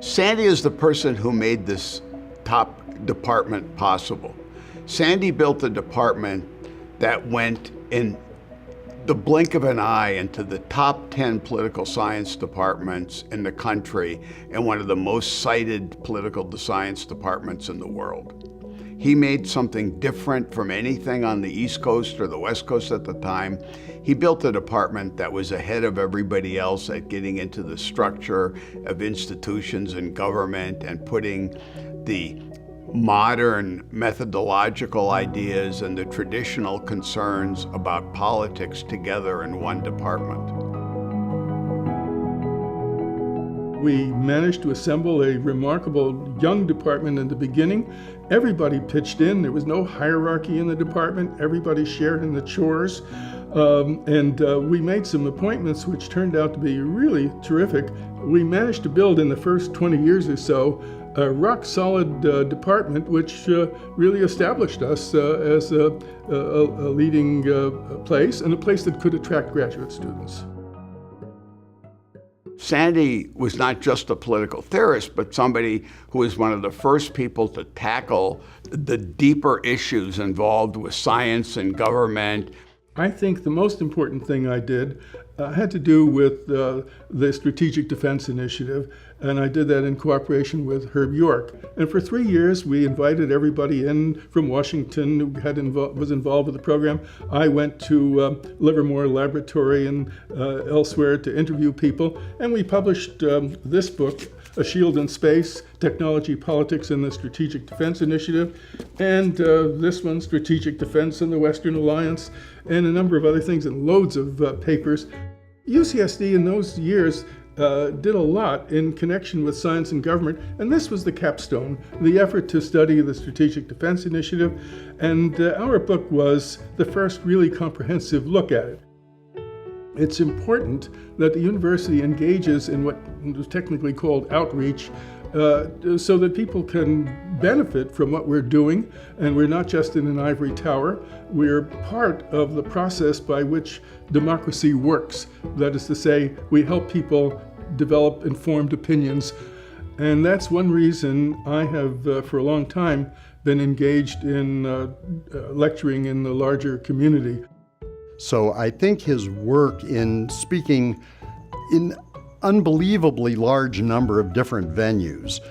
Sandy is the person who made this top department possible. Sandy built a department that went in the blink of an eye into the top 10 political science departments in the country and one of the most cited political science departments in the world. He made something different from anything on the East Coast or the West Coast at the time. He built a department that was ahead of everybody else at getting into the structure of institutions and government and putting the modern methodological ideas and the traditional concerns about politics together in one department. We managed to assemble a remarkable young department in the beginning. Everybody pitched in. There was no hierarchy in the department. Everybody shared in the chores. We made some appointments which turned out to be really terrific. We managed to build in the first 20 years or so a rock-solid department which really established us as a leading place and a place that could attract graduate students. Sandy was not just a political theorist, but somebody who was one of the first people to tackle the deeper issues involved with science and government. I think the most important thing I did had to do with the Strategic Defense Initiative, and I did that in cooperation with Herb York. And for 3 years, we invited everybody in from Washington who was involved with the program. I went to Livermore Laboratory and elsewhere to interview people, and we published this book, A Shield in Space, Technology, Politics, and the Strategic Defense Initiative, and this one, Strategic Defense and the Western Alliance, and a number of other things, and loads of papers. UCSD in those years did a lot in connection with science and government, and this was the capstone, the effort to study the Strategic Defense Initiative, and our book was the first really comprehensive look at it. It's important that the university engages in what was technically called outreach so that people can benefit from what we're doing, and we're not just in an ivory tower. We're part of the process by which democracy works. That is to say, we help people develop informed opinions, and that's one reason I have, for a long time, been engaged in lecturing in the larger community. So I think his work in speaking in unbelievably large number of different venues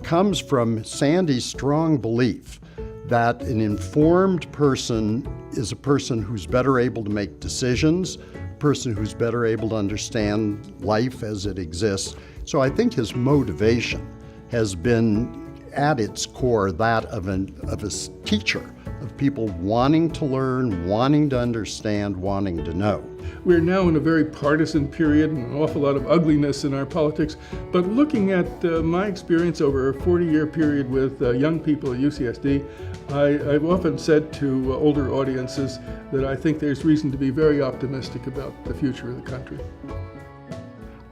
comes from Sandy's strong belief that an informed person is a person who's better able to make decisions, a person who's better able to understand life as it exists. So I think his motivation has been at its core that of a teacher, of people wanting to learn, wanting to understand, wanting to know. We're now in a very partisan period and an awful lot of ugliness in our politics, but looking at my experience over a 40-year period with young people at UCSD, I've often said to older audiences that I think there's reason to be very optimistic about the future of the country.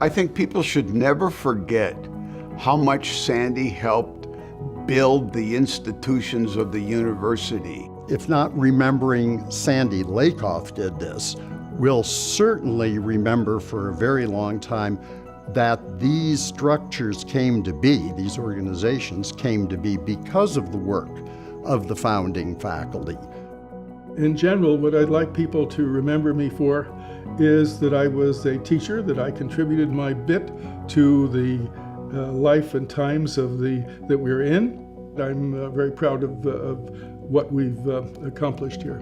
I think people should never forget how much Sandy helped build the institutions of the university. If not remembering Sandy, Lakoff did this. We'll certainly remember for a very long time that these structures came to be, these organizations came to be because of the work of the founding faculty. In general, what I'd like people to remember me for is that I was a teacher, that I contributed my bit to the life and times of that we're in. I'm very proud of what we've accomplished here.